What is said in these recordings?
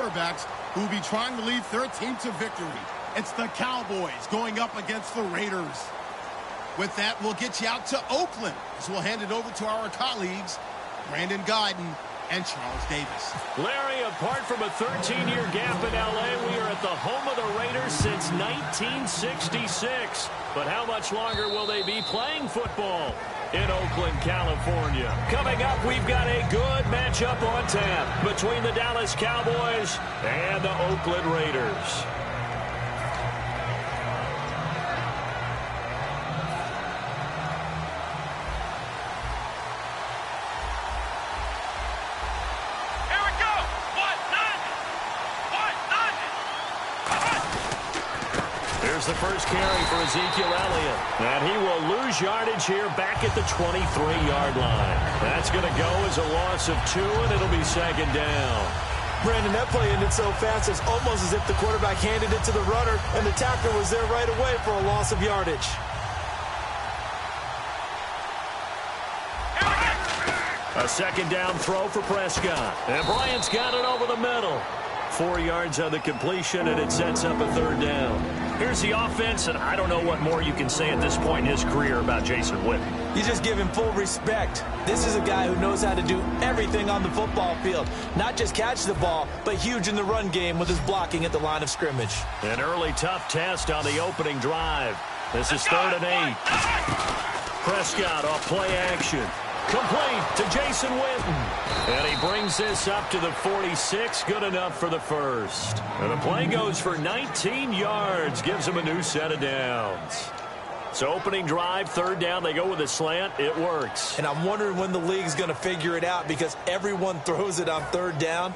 quarterbacks who will be trying to lead their team to victory. It's the Cowboys going up against the Raiders. With that, we'll get you out to Oakland, as we'll hand it over to our colleagues, Brandon Guyton and Charles Davis. Larry, apart from a 13-year gap in L.A., we are at the home of the Raiders since 1966. But how much longer will they be playing football in Oakland, California? Coming up, we've got a good matchup on tap between the Dallas Cowboys and the Oakland Raiders. The first carry for Ezekiel Elliott. And he will lose yardage here back at the 23-yard line. That's going to go as a loss of 2, and it'll be second down. Brandon, that play ended so fast, it's almost as if the quarterback handed it to the runner, and the tackler was there right away for a loss of yardage. A second down throw for Prescott. And Bryant's got it over the middle. 4 yards on the completion, and it sets up a third down. Here's the offense, and I don't know what more you can say at this point in his career about Jason Witten. You just give him full respect. This is a guy who knows how to do everything on the football field. Not just catch the ball, but huge in the run game with his blocking at the line of scrimmage. An early tough test on the opening drive. This is 3rd and 8. Prescott off play action. Complete to Jason Witten. And he brings this up to the 46. Good enough for the first. And the play goes for 19 yards. Gives him a new set of downs. So opening drive, 3rd down. They go with a slant. It works. And I'm wondering when the league's going to figure it out, because everyone throws it on 3rd down.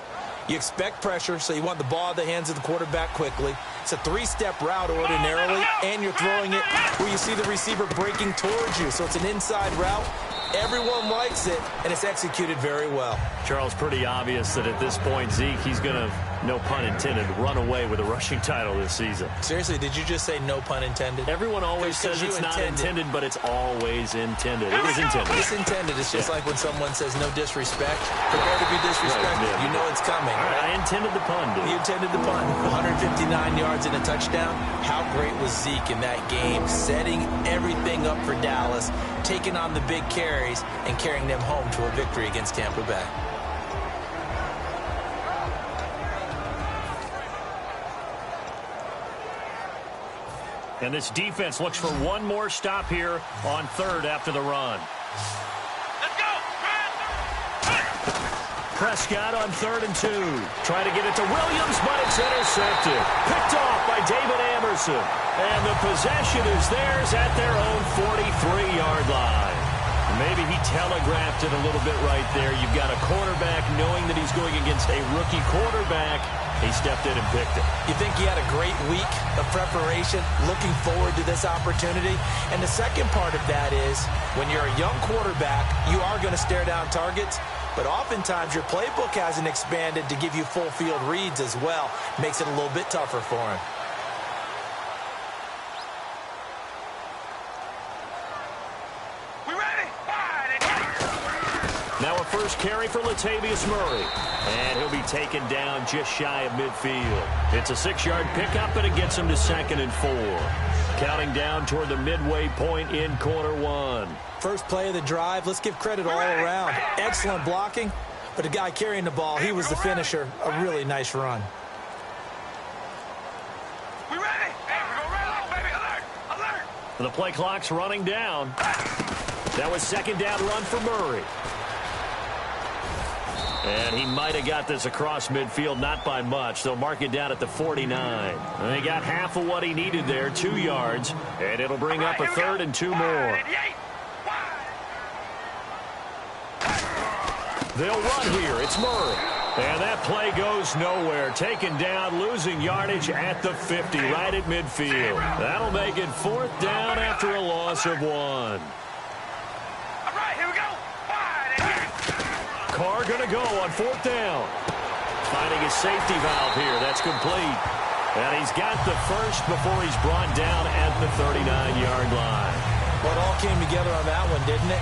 You expect pressure, so you want the ball in the hands of the quarterback quickly. It's a 3-step route ordinarily, and you're throwing it where you see the receiver breaking towards you. So it's an inside route. Everyone likes it, and it's executed very well. Charles, pretty obvious that at this point, Zeke, he's going to, no pun intended, run away with a rushing title this season. Seriously, did you just say no pun intended? Everyone always says it's not intended, but it's always intended. It is intended. It's intended. It's just like when someone says no disrespect. Prepare to be disrespected. Right, you know it's coming. All right, I intended the pun, dude. You intended the pun. 159 yards and a touchdown. How great was Zeke in that game, setting everything up for Dallas, taking on the big carries, and carrying them home to a victory against Tampa Bay. And this defense looks for one more stop here on 3rd after the run. Let's go! Prescott on 3rd and 2. Trying to get it to Williams, but it's intercepted. Picked off by David Amerson. And the possession is theirs at their own 43-yard line. Maybe he telegraphed it a little bit right there. You've got a quarterback knowing that he's going against a rookie quarterback. He stepped in and picked it. You think he had a great week of preparation, looking forward to this opportunity? And the second part of that is, when you're a young quarterback, you are going to stare down targets, but oftentimes your playbook hasn't expanded to give you full field reads as well. Makes it a little bit tougher for him. Now a first carry for Latavius Murray. And he'll be taken down just shy of midfield. It's a 6-yard pickup, and it gets him to 2nd and 4. Counting down toward the midway point in quarter 1. First play of the drive. Let's give credit all around. Excellent blocking. But the guy carrying the ball, he was the finisher. A really nice run. We ready? Hey, we're going right off, baby. Alert! Alert! The play clock's running down. That was 2nd down run for Murray. And he might have got this across midfield, not by much. They'll mark it down at the 49. And they got half of what he needed there, 2 yards. And it'll bring up a 3rd and 2 more. They'll run here. It's Murray. And that play goes nowhere. Taken down, losing yardage at the 50, right at midfield. That'll make it 4th down after a loss of 1. All right, here we go. Carr going to go on 4th down. Finding his safety valve here. That's complete. And he's got the first before he's brought down at the 39-yard line. Well, it all came together on that one, didn't it?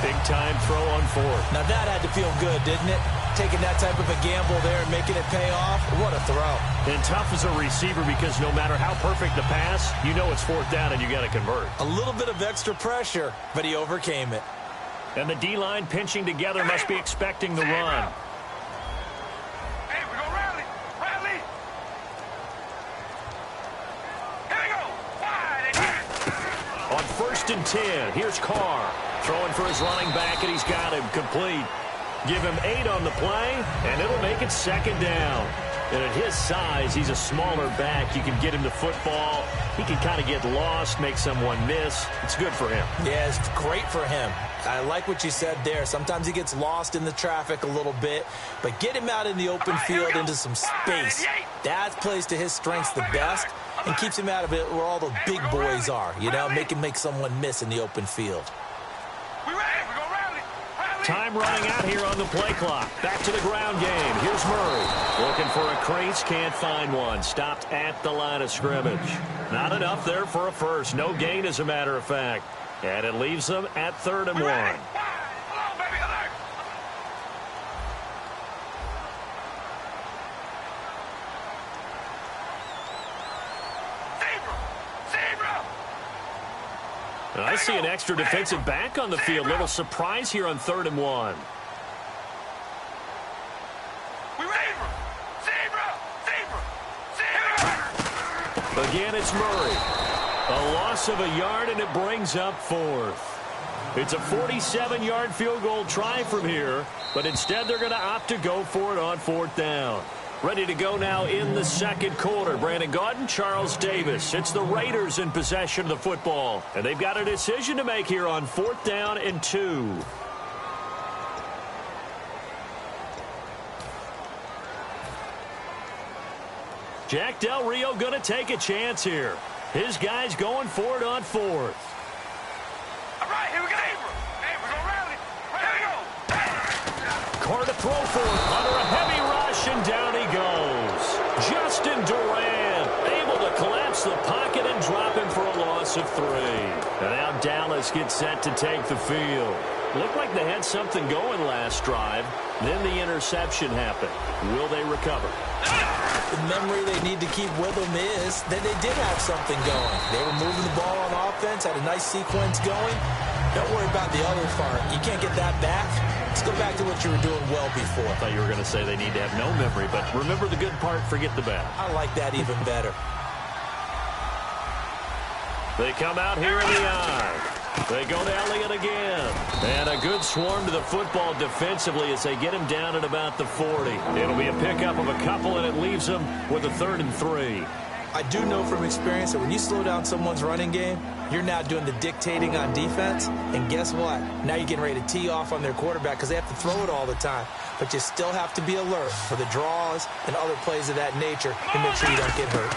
Big-time throw on 4th. Now, that had to feel good, didn't it? taking that type of a gamble there and making it pay off. What a throw. And tough as a receiver because no matter how perfect the pass, you know it's fourth down and you got to convert. A little bit of extra pressure, but he overcame it. And the D-line pinching together must be expecting the run. Hey, we're going to rally. Rally. Here we go. Wide. On 1st and 10, here's Carr. Throwing for his running back, and he's got him complete. Give him 8 on the play, and it'll make it 2nd down. And at his size, he's a smaller back. You can get him the football. He can kind of get lost, make someone miss. It's good for him. Yeah, it's great for him. I like what you said there. Sometimes he gets lost in the traffic a little bit, but get him out in the open field into some space. That plays to his strengths the best and keeps him out of it where all the big boys are. You know, make him make someone miss in the open field. Time running out here on the play clock. Back to the ground game. Here's Murray. Looking for a crease. Can't find one. Stopped at the line of scrimmage. Not enough there for a first. No gain, as a matter of fact. And it leaves them at 3rd and 1. I see an extra defensive back on the field. Little surprise here on 3rd and 1. Again, it's Murray. A loss of a yard, and it brings up 4th. It's a 47-yard field goal try from here, but instead they're going to opt to go for it on 4th down. Ready to go now in the 2nd quarter. Brandon Gaudin, Charles Davis. It's the Raiders in possession of the football. And they've got a decision to make here on 4th down and 2. Jack Del Rio going to take a chance here. His guy's going for it on 4th. All right, here we go. Hey, we're going to rally. Here we go. Carr to throw for it under a heavy rush, and down he goes. Justin Duran able to collapse the pocket and drop him for a loss of 3. And now Dallas gets set to take the field. Looked like they had something going last drive. Then the interception happened. Will they recover? The memory they need to keep with them is that they did have something going. They were moving the ball on offense, had a nice sequence going. Don't worry about the other part. You can't get that back. Let's go back to what you were doing well before. I thought you were going to say they need to have no memory, but remember the good part, forget the bad. I like that even better. They come out here in the eye. They go to Elliott again. And a good swarm to the football defensively as they get him down at about the 40. It'll be a pickup of a couple, and it leaves them with a 3rd and 3. I do know from experience that when you slow down someone's running game, you're now doing the dictating on defense. And guess what? Now you're getting ready to tee off on their quarterback because they have to throw it all the time. But you still have to be alert for the draws and other plays of that nature to make sure you don't get hurt.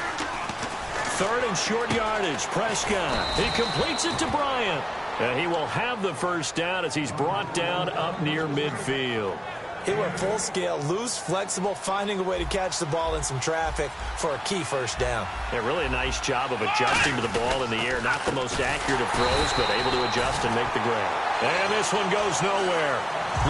3rd and short yardage. Prescott. He completes it to Bryant. And he will have the first down as he's brought down up near midfield. He went full scale, loose, flexible, finding a way to catch the ball in some traffic for a key first down. Yeah, really a nice job of adjusting to the ball in the air. Not the most accurate of throws, but able to adjust and make the grab. And this one goes nowhere.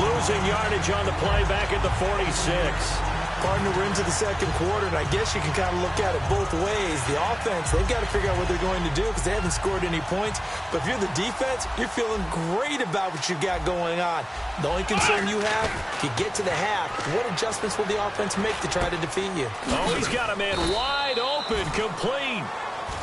Losing yardage on the play back at the 46. Partner, we're into the 2nd quarter, and I guess you can kind of look at it both ways. The offense, they've got to figure out what they're going to do because they haven't scored any points. But if you're the defense, you're feeling great about what you got going on. The only concern you have, if you get to the half, what adjustments will the offense make to try to defeat you? Oh, he's got a man wide open, complete.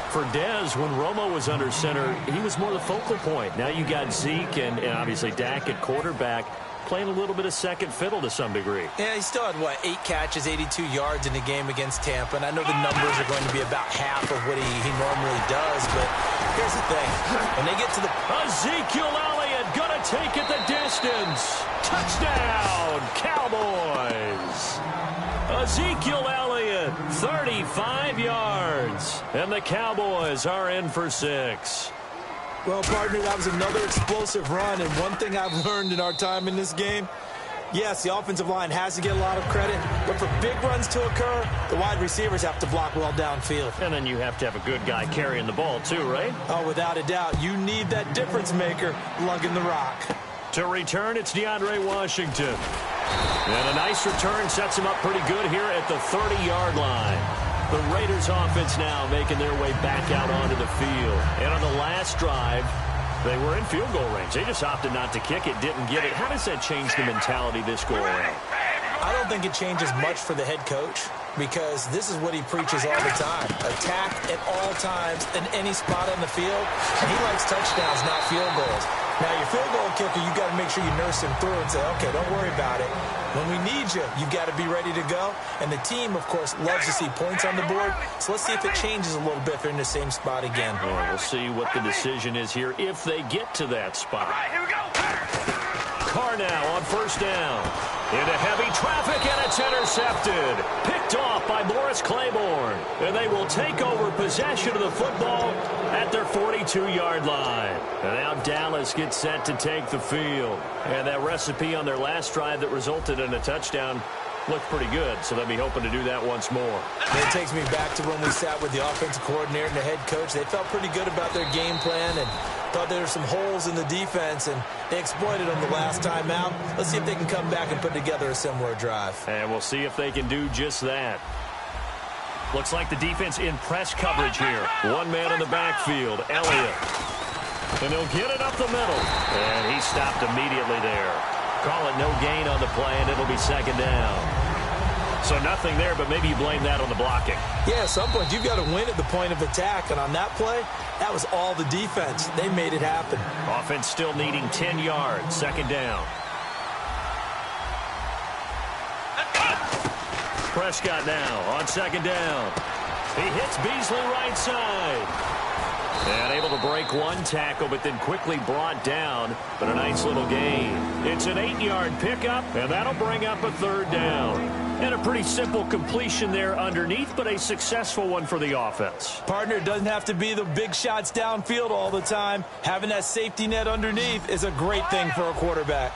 For Dez, when Romo was under center, he was more the focal point. Now you got Zeke and obviously Dak at quarterback, playing a little bit of second fiddle to some degree. Yeah, he still had, 8 catches, 82 yards in the game against Tampa. And I know the numbers are going to be about half of what he normally does. But here's the thing. When they get to the... Ezekiel Elliott going to take it the distance. Touchdown, Cowboys. Ezekiel Elliott, 35 yards. And the Cowboys are in for 6. Well, partner, that was another explosive run, and one thing I've learned in our time in this game, yes, the offensive line has to get a lot of credit, but for big runs to occur, the wide receivers have to block well downfield. And then you have to have a good guy carrying the ball too, right? Oh, without a doubt. You need that difference maker lugging the rock. To return, it's DeAndre Washington. And a nice return sets him up pretty good here at the 30-yard line. The Raiders offense now making their way back out onto the field. And on the last drive, they were in field goal range. They just opted not to kick it, didn't get it. How does that change the mentality this go around? I don't think it changes much for the head coach because this is what he preaches all the time. Attack at all times in any spot on the field. And he likes touchdowns, not field goals. Now, your field goal kicker, you've got to make sure you nurse him through and say, okay, don't worry about it. When we need you, you've got to be ready to go. And the team, of course, loves to see points on the board. So let's see if it changes a little bit if they're in the same spot again. Well, we'll see what the decision is here if they get to that spot. All right, here we go. Carr now on first down. Into heavy traffic, and it's intercepted. Picked off by Morris Claiborne. And they will take over possession of the football at their 42-yard line. And now Dallas gets set to take the field. And that recipe on their last drive that resulted in a touchdown looked pretty good, so they'll be hoping to do that once more. It takes me back to when we sat with the offensive coordinator and the head coach. They felt pretty good about their game plan and thought there were some holes in the defense, and they exploited them the last time out. Let's see if they can come back and put together a similar drive. And we'll see if they can do just that. Looks like the defense in press coverage here. One man in the backfield, Elliott. And he'll get it up the middle. And he stopped immediately there. Call it no gain on the play, and it'll be second down. So nothing there, but maybe you blame that on the blocking. Yeah, at some point you've got to win at the point of attack, and on that play, that was all the defense. They made it happen. Offense still needing 10 yards, second down. Prescott now on second down. He hits Beasley right side. And able to break one tackle, but then quickly brought down. But a nice little gain. It's an 8-yard pickup, and that'll bring up a third down. And a pretty simple completion there underneath, but a successful one for the offense. Partner, it doesn't have to be the big shots downfield all the time. Having that safety net underneath is a great thing for a quarterback.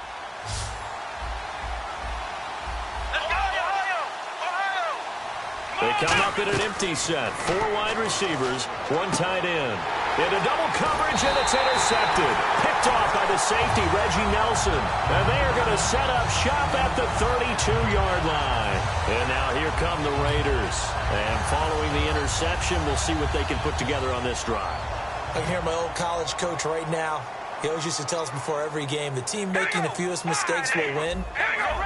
They come up in an empty set. 4 wide receivers, 1 tight end. Into double coverage, and it's intercepted. Picked off by the safety, Reggie Nelson. And they are going to set up shop at the 32-yard line. And now here come the Raiders. And following the interception, we'll see what they can put together on this drive. I can hear my old college coach right now. He always used to tell us before every game, the team making the fewest mistakes will win.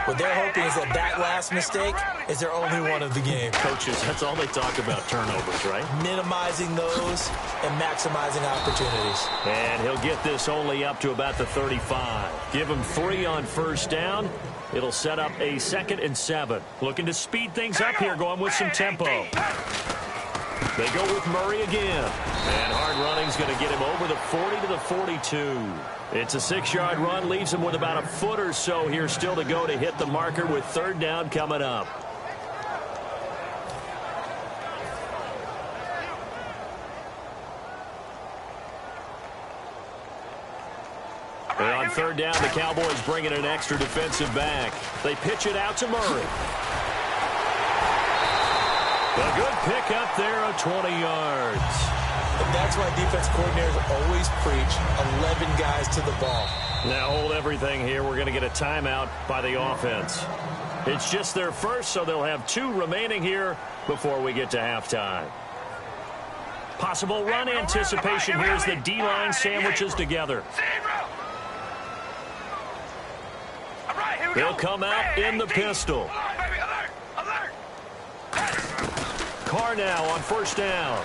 What they're hoping is that that last mistake is their only one of the game. Coaches, that's all they talk about, turnovers, right? Minimizing those and maximizing opportunities. And he'll get this only up to about the 35. Give him 3 on first down. It'll set up a 2nd and 7. Looking to speed things up here, going with some tempo. They go with Murray again. And hard running's going to get him over the 40 to the 42. It's a 6-yard run, leaves him with about a foot or so here still to go to hit the marker with third down coming up. And on third down, the Cowboys bring in an extra defensive back. They pitch it out to Murray. A good pick up there of 20 yards. And that's why defense coordinators always preach 11 guys to the ball. Now hold everything here. We're going to get a timeout by the offense. It's just their first, so they'll have 2 remaining here before we get to halftime. Possible run anticipation. Here's the D-line sandwiches together. They'll come out in the pistol. Carr now on first down.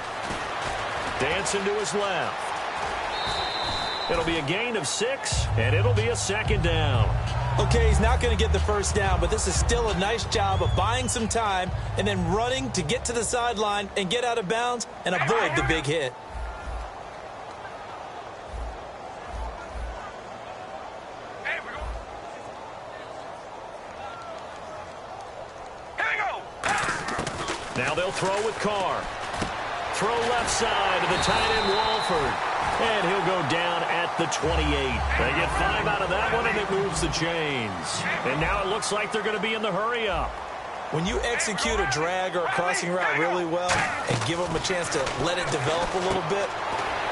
Dancing to his left. It'll be a gain of 6, and it'll be a second down. Okay, he's not going to get the first down, but this is still a nice job of buying some time and then running to get to the sideline and get out of bounds and avoid the big hit. Now they'll throw with Carr. Throw left side to the tight end Walford. And he'll go down at the 28. They get 5 out of that one, and it moves the chains. And now it looks like they're going to be in the hurry-up. When you execute a drag or a crossing route really well and give them a chance to let it develop a little bit,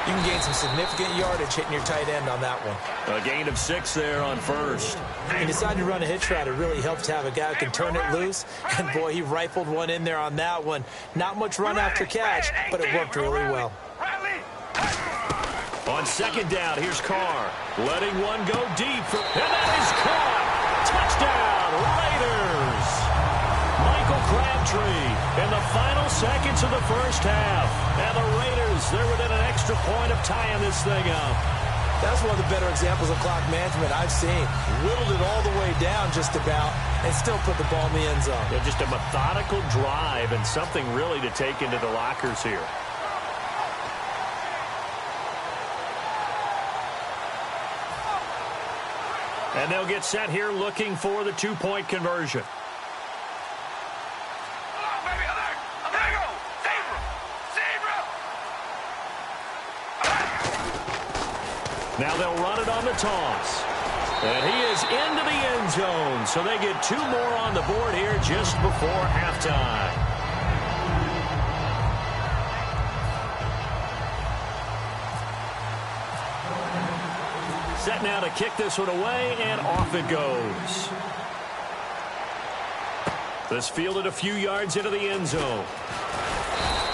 You can gain some significant yardage hitting your tight end on that one. A gain of 6 there on first. He decided to run a hitch route. It really helps to have a guy who can turn it loose. And, boy, he rifled one in there on that one. Not much run after catch, but it worked really well. On second down, here's Carr. Letting one go deep. And that is caught. Touchdown, Raiders. Michael Crabtree in the final seconds of the first half. And the Raiders, they're within an extra point of tying this thing up. That's one of the better examples of clock management I've seen. Whittled it all the way down just about and still put the ball in the end zone. Yeah, just a methodical drive and something really to take into the lockers here. And they'll get set here looking for the two-point conversion. Now they'll run it on the toss. And he is into the end zone. So they get 2 more on the board here just before halftime. Set now to kick this one away, and off it goes. This fielded a few yards into the end zone.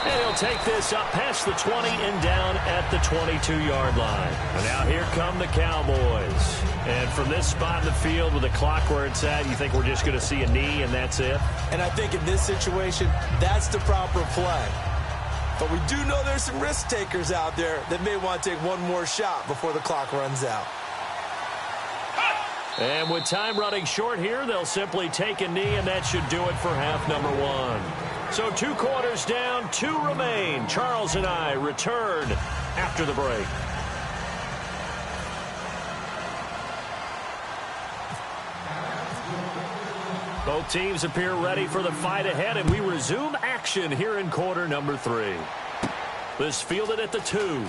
And he'll take this up past the 20 and down at the 22-yard line. And now here come the Cowboys. And from this spot in the field with the clock where it's at, you think we're just going to see a knee and that's it? And I think in this situation, that's the proper play. But we do know there's some risk takers out there that may want to take one more shot before the clock runs out. And with time running short here, they'll simply take a knee, and that should do it for half number 1. So 2 quarters down, 2 remain. Charles and I return after the break. Both teams appear ready for the fight ahead, and we resume action here in quarter number 3. This fielded at the 2.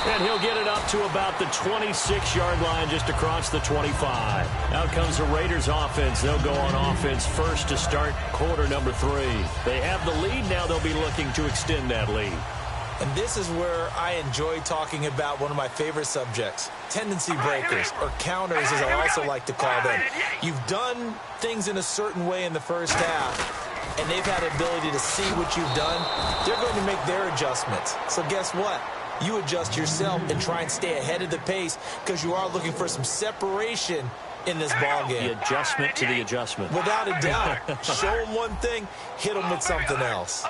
And he'll get it up to about the 26-yard line just across the 25. Out comes the Raiders offense. They'll go on offense first to start quarter number 3. They have the lead. Now they'll be looking to extend that lead. And this is where I enjoy talking about one of my favorite subjects, tendency breakers, or counters as I also like to call them. You've done things in a certain way in the first half, and they've had the ability to see what you've done. They're going to make their adjustments. So guess what? You adjust yourself and try and stay ahead of the pace because you are looking for some separation in this ball game. The adjustment to the adjustment. Without a doubt. Show them one thing, hit them with something else.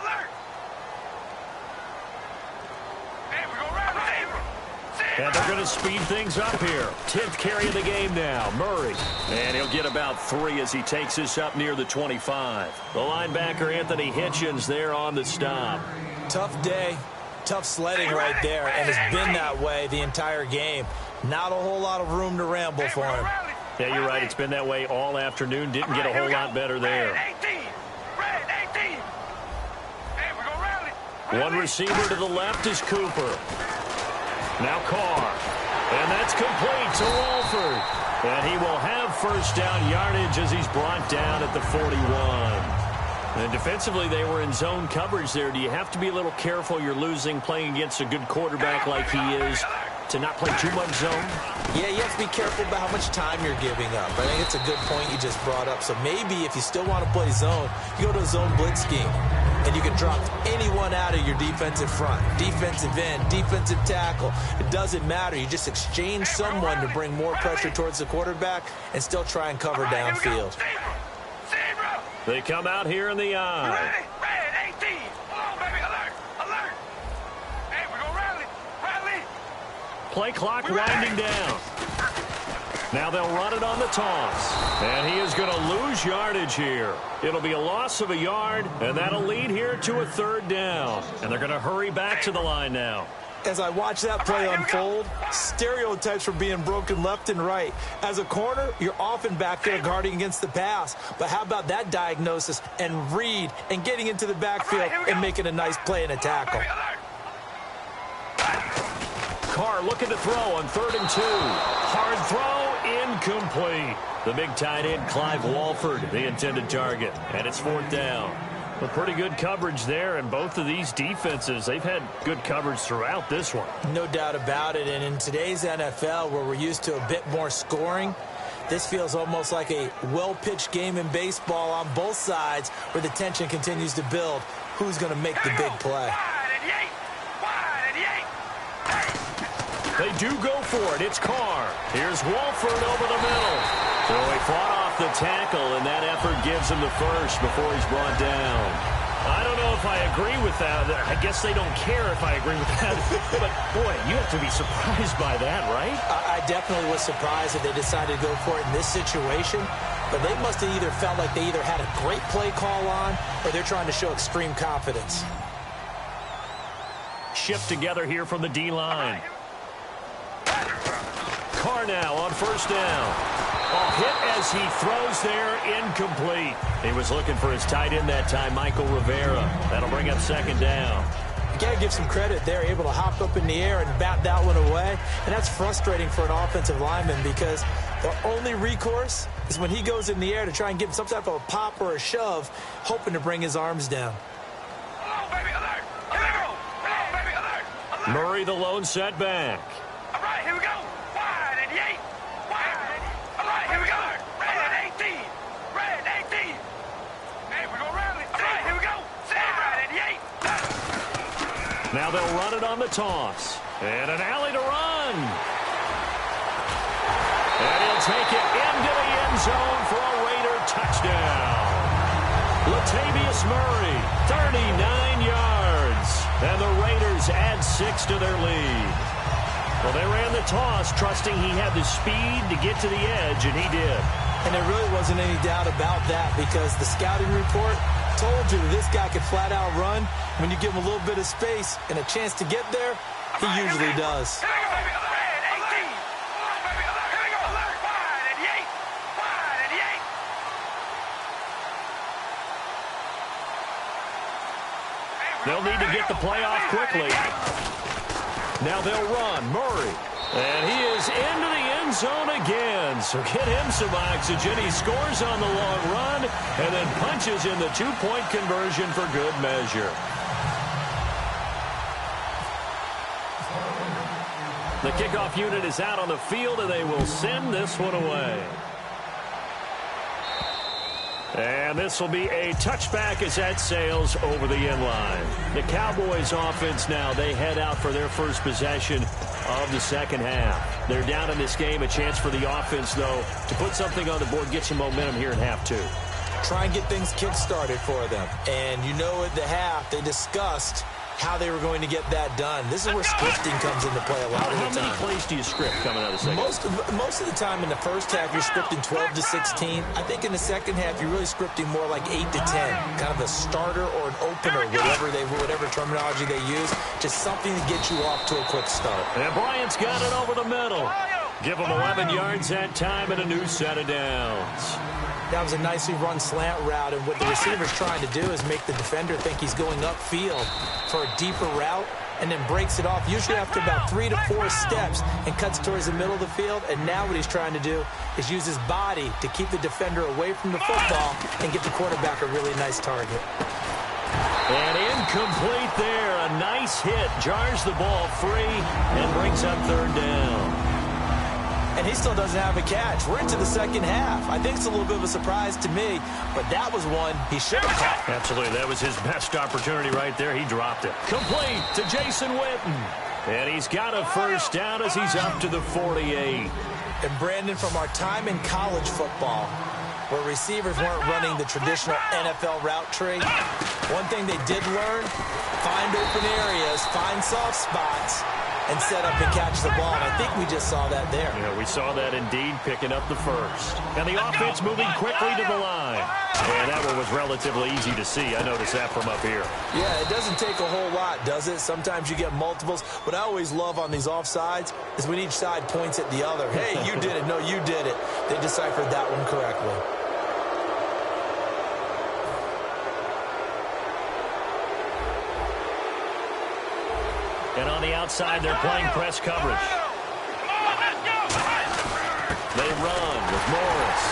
And they're going to speed things up here. 10th carry of the game now, Murray. And he'll get about 3 as he takes this up near the 25. The linebacker, Anthony Hitchens, there on the stop. Tough day. Tough sledding right there, and it's been that way the entire game. Not a whole lot of room to ramble for him. Yeah, you're right. It's been that way all afternoon. Didn't get a whole lot better there. One receiver to the left is Cooper. Now Carr. And that's complete to Walford. And he will have first down yardage as he's brought down at the 41. And defensively, they were in zone coverage there. Do you have to be a little careful you're losing playing against a good quarterback like he is to not play too much zone? Yeah, you have to be careful about how much time you're giving up. I think it's a good point you just brought up. So maybe if you still want to play zone, you go to a zone blitz scheme. And you can drop anyone out of your defensive front, defensive end, defensive tackle. It doesn't matter. You just exchange someone to bring more pressure towards the quarterback and still try and cover downfield. They come out here in the eye. Red 18. Hold on, baby. Alert. Alert. Hey, we're going to rally. Rally. Play clock winding down. Now they'll run it on the toss. And he is going to lose yardage here. It'll be a loss of a yard, and that'll lead here to a 3rd down. And they're going to hurry back to the line now. As I watch that play unfold, stereotypes were being broken left and right. As a corner, you're often back there guarding against the pass. But how about that diagnosis and read and getting into the backfield and making a nice play and a tackle? Carr looking to throw on 3rd and 2. Hard throw, incomplete. The big tight end, Clive Walford, the intended target. And it's 4th down. Well, pretty good coverage there, and both of these defenses, they've had good coverage throughout this one. No doubt about it, and in today's NFL, where we're used to a bit more scoring, this feels almost like a well-pitched game in baseball on both sides where the tension continues to build. Who's going to make the big play? They do go for it. It's Carr. Here's Walford over the middle. So he fought off the tackle, and that effort gives him the first before he's brought down. I don't know if I agree with that. I guess they don't care if I agree with that. But, boy, you have to be surprised by that, right? I definitely was surprised that they decided to go for it in this situation. But they must have either felt like they either had a great play call on or they're trying to show extreme confidence. Shift together here from the D-line. Carr now on first down. Hit as he throws there, incomplete. He was looking for his tight end that time, Michael Rivera. That'll bring up second down. You got to give some credit. They're able to hop up in the air and bat that one away. And that's frustrating for an offensive lineman because the only recourse is when he goes in the air to try and give some type of a pop or a shove, hoping to bring his arms down. Murray the lone setback. All right, here we go. Wide and Yates. All right, here we go. Red and 18. Red and 18. Hey, we're going to rally. All right, here we go. Red and Yates. Now they'll run it on the toss. And an alley to run. And he'll take it into the end zone for a Raider touchdown. Latavius Murray, 39 yards. And the Raiders add 6 to their lead. Well, they ran the toss, trusting he had the speed to get to the edge, and he did. And there really wasn't any doubt about that because the scouting report told you this guy could flat out run. When you give him a little bit of space and a chance to get there, he usually does. They'll need to get the play off quickly. Now they'll run. Murray. And he is into the end zone again. So get him some oxygen. He scores on the long run and then punches in the two-point conversion for good measure. The kickoff unit is out on the field, and they will send this one away. And this will be a touchback as that sails over the end line. The Cowboys offense now, they head out for their first possession of the second half. They're down in this game. A chance for the offense, though, to put something on the board, get some momentum here in half two. Try and get things kick-started for them. And you know at the half, they discussed how they were going to get that done. This is where scripting comes into play a lot of the time. How many plays do you script coming out of the second? Most of the time in the first half, you're scripting 12 to 16. I think in the second half, you're really scripting more like 8 to 10. Kind of a starter or an opener, whatever terminology they use. Just something to get you off to a quick start. And Bryant's got it over the middle. Give him 11 yards that time and a new set of downs. That was a nicely run slant route, and what the receiver's trying to do is make the defender think he's going upfield for a deeper route and then breaks it off, usually after about 3 to 4 steps, and cuts towards the middle of the field. And now what he's trying to do is use his body to keep the defender away from the football and get the quarterback a really nice target. And incomplete there. A nice hit. Jars the ball free and brings up third down. And he still doesn't have a catch. We're into the second half. I think it's a little bit of a surprise to me, but that was one he should have caught. Absolutely. That was his best opportunity right there. He dropped it. Complete to Jason Witten. And he's got a first down as he's up to the 48. And Brandon, from our time in college football, where receivers weren't running the traditional NFL route tree, one thing they did learn, find open areas, find soft spots, and set up and catch the ball. And I think we just saw that there. Yeah, we saw that indeed, picking up the first. And the offense moving quickly to the line. And that one was relatively easy to see. I noticed that from up here. Yeah, it doesn't take a whole lot, does it? Sometimes you get multiples. What I always love on these offsides is when each side points at the other. Hey, you did it. No, you did it. They deciphered that one correctly. And on the outside, they're playing press coverage. They run with Morris.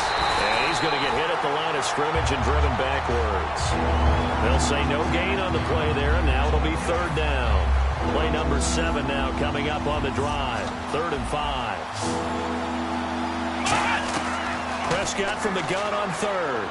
And he's going to get hit at the line of scrimmage and driven backwards. They'll say no gain on the play there, and now it'll be third down. Play number 7 now coming up on the drive. 3rd and 5. Prescott from the gun on 3rd.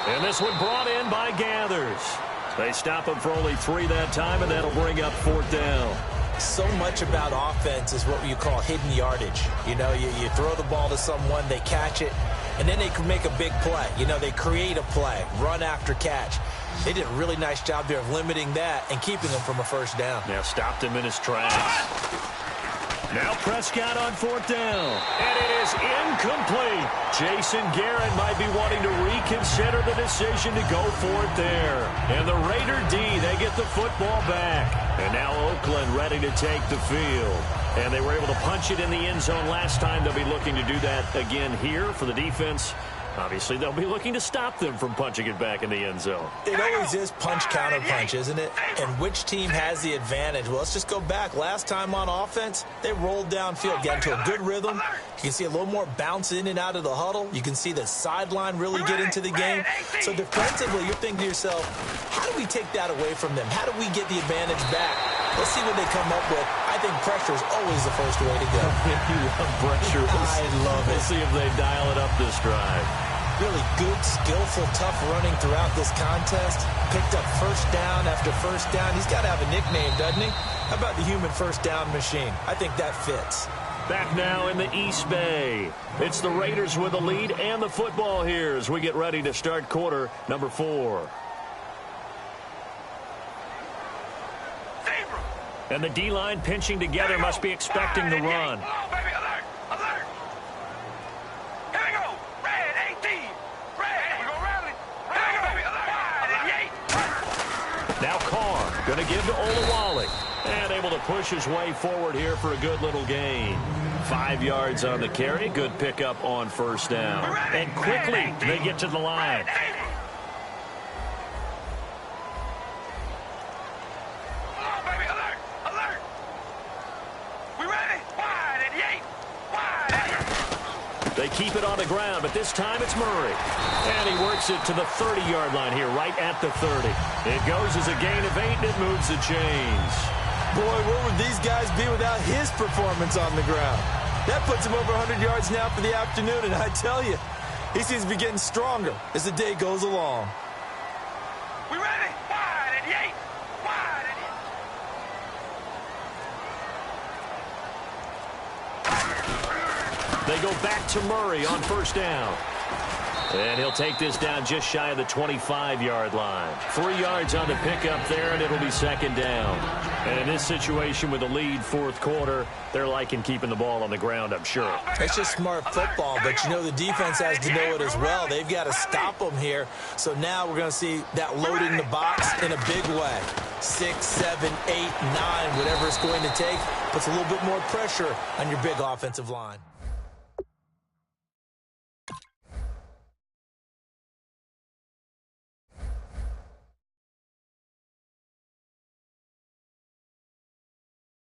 And this one brought in by Gathers. They stop him for only 3 that time, and that'll bring up 4th down. So much about offense is what you call hidden yardage. You know, you throw the ball to someone, they catch it, and then they can make a big play. You know, they create a play, run after catch. They did a really nice job there of limiting that and keeping him from a first down. Now stopped him in his tracks. Now Prescott on 4th down. And it is incomplete. Jason Garrett might be wanting to reconsider the decision to go for it there. And the Raider D, they get the football back. And now Oakland ready to take the field. And they were able to punch it in the end zone last time. They'll be looking to do that again here for the defense. Obviously, they'll be looking to stop them from punching it back in the end zone. It always is punch-counter-punch, isn't it? And which team has the advantage? Well, let's just go back. Last time on offense, they rolled downfield, got into a good rhythm. You can see a little more bounce in and out of the huddle. You can see the sideline really get into the game. So defensively, you're thinking to yourself, how do we take that away from them? How do we get the advantage back? Let's see what they come up with. I think pressure is always the first way to go. You love pressure. I love it. We'll see if they dial it up this drive. Really good, skillful, tough running throughout this contest. Picked up first down after first down. He's got to have a nickname, doesn't he? How about the human first down machine? I think that fits. Back now in the East Bay. It's the Raiders with the lead and the football here as we get ready to start quarter number 4. And the D-line pinching together must be expecting the run. Now Carr going to give to Olawale. And able to push his way forward here for a good little gain. 5 yards on the carry. Good pickup on first down. And quickly they get to the line. They keep it on the ground, but this time it's Murray. And he works it to the 30-yard line here, right at the 30. It goes as a gain of 8, and it moves the chains. Boy, where would these guys be without his performance on the ground? That puts him over 100 yards now for the afternoon, and I tell you, he seems to be getting stronger as the day goes along. We ready? Wide and Yates. Wide and They go back to Murray on first down. And he'll take this down just shy of the 25-yard line. 3 yards on the pickup there, and it'll be second down. And in this situation with the lead fourth quarter, they're liking keeping the ball on the ground, I'm sure. It's just smart football, but you know the defense has to know it as well. They've got to stop them here. So now we're going to see that loading the box in a big way. 6, 7, 8, 9, whatever it's going to take, puts a little bit more pressure on your big offensive line.